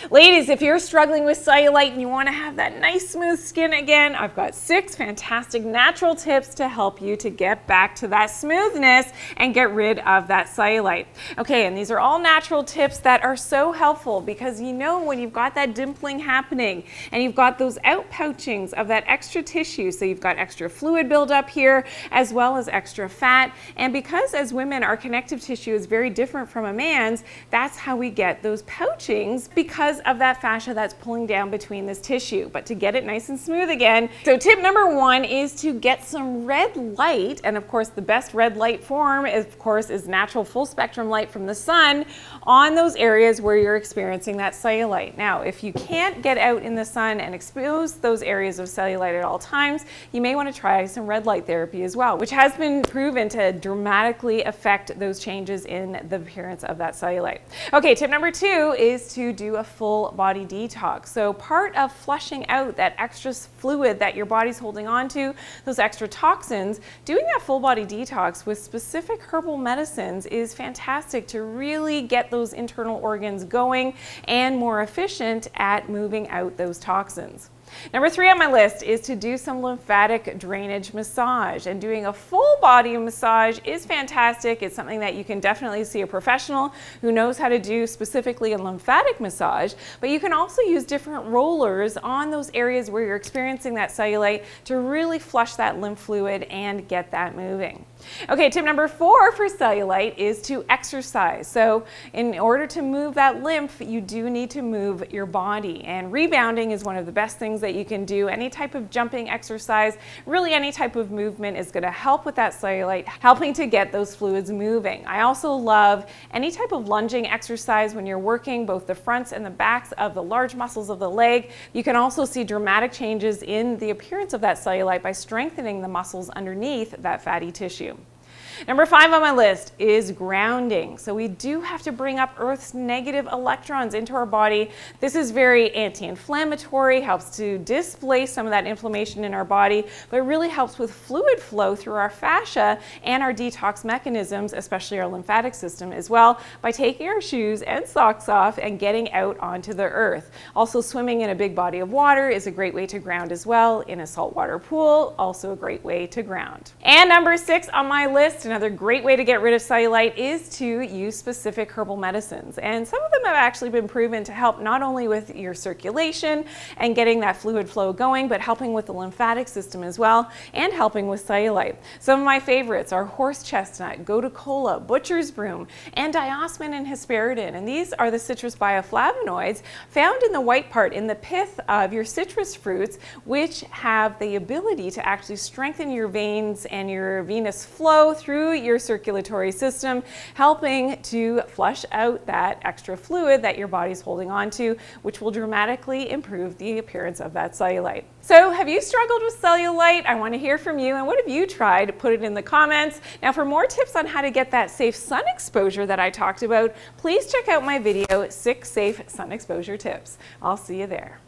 Ladies, if you're struggling with cellulite and you want to have that nice smooth skin again, I've got 6 fantastic natural tips to help you to get back to that smoothness and get rid of that cellulite. Okay, and these are all natural tips that are so helpful because you know when you've got that dimpling happening and you've got those outpouchings of that extra tissue, so you've got extra fluid buildup here as well as extra fat, and because as women our connective tissue is very different from a man's, that's how we get those pouchings because of that fascia that's pulling down between this tissue. But to get it nice and smooth again, so tip number 1 is to get some red light, and of course the best red light form is natural full spectrum light from the sun on those areas where you're experiencing that cellulite. Now if you can't get out in the sun and expose those areas of cellulite at all times, you may want to try some red light therapy as well, which has been proven to dramatically affect those changes in the appearance of that cellulite. Okay, tip number 2 is to do a full body detox. So part of flushing out that extra fluid that your body's holding on to, those extra toxins, doing that full body detox with specific herbal medicines is fantastic to really get those internal organs going and more efficient at moving out those toxins. Number 3 on my list is to do some lymphatic drainage massage, and doing a full body massage is fantastic. It's something that you can definitely see a professional who knows how to do specifically a lymphatic massage, but you can also use different rollers on those areas where you're experiencing that cellulite to really flush that lymph fluid and get that moving. Okay, tip number 4 for cellulite is to exercise. So in order to move that lymph, you do need to move your body, and rebounding is one of the best things that you can do. Any type of jumping exercise, really any type of movement is going to help with that cellulite, helping to get those fluids moving. I also love any type of lunging exercise when you're working both the fronts and the backs of the large muscles of the leg. You can also see dramatic changes in the appearance of that cellulite by strengthening the muscles underneath that fatty tissue. Number 5 on my list is grounding. So we do have to bring up Earth's negative electrons into our body. This is very anti-inflammatory, helps to displace some of that inflammation in our body, but it really helps with fluid flow through our fascia and our detox mechanisms, especially our lymphatic system as well, by taking our shoes and socks off and getting out onto the earth. Also, swimming in a big body of water is a great way to ground as well. In a saltwater pool, also a great way to ground. And number 6 on my list, another great way to get rid of cellulite is to use specific herbal medicines. And some of them have actually been proven to help not only with your circulation and getting that fluid flow going, but helping with the lymphatic system as well and helping with cellulite. Some of my favorites are horse chestnut, gotu kola, butcher's broom, and diosmin and hesperidin. And these are the citrus bioflavonoids found in the white part in the pith of your citrus fruits, which have the ability to actually strengthen your veins and your venous flow through your circulatory system, helping to flush out that extra fluid that your body's holding on to, which will dramatically improve the appearance of that cellulite. So have you struggled with cellulite? I want to hear from you, and what have you tried? Put it in the comments. Now for more tips on how to get that safe sun exposure that I talked about, please check out my video, 6 Safe Sun Exposure Tips. I'll see you there.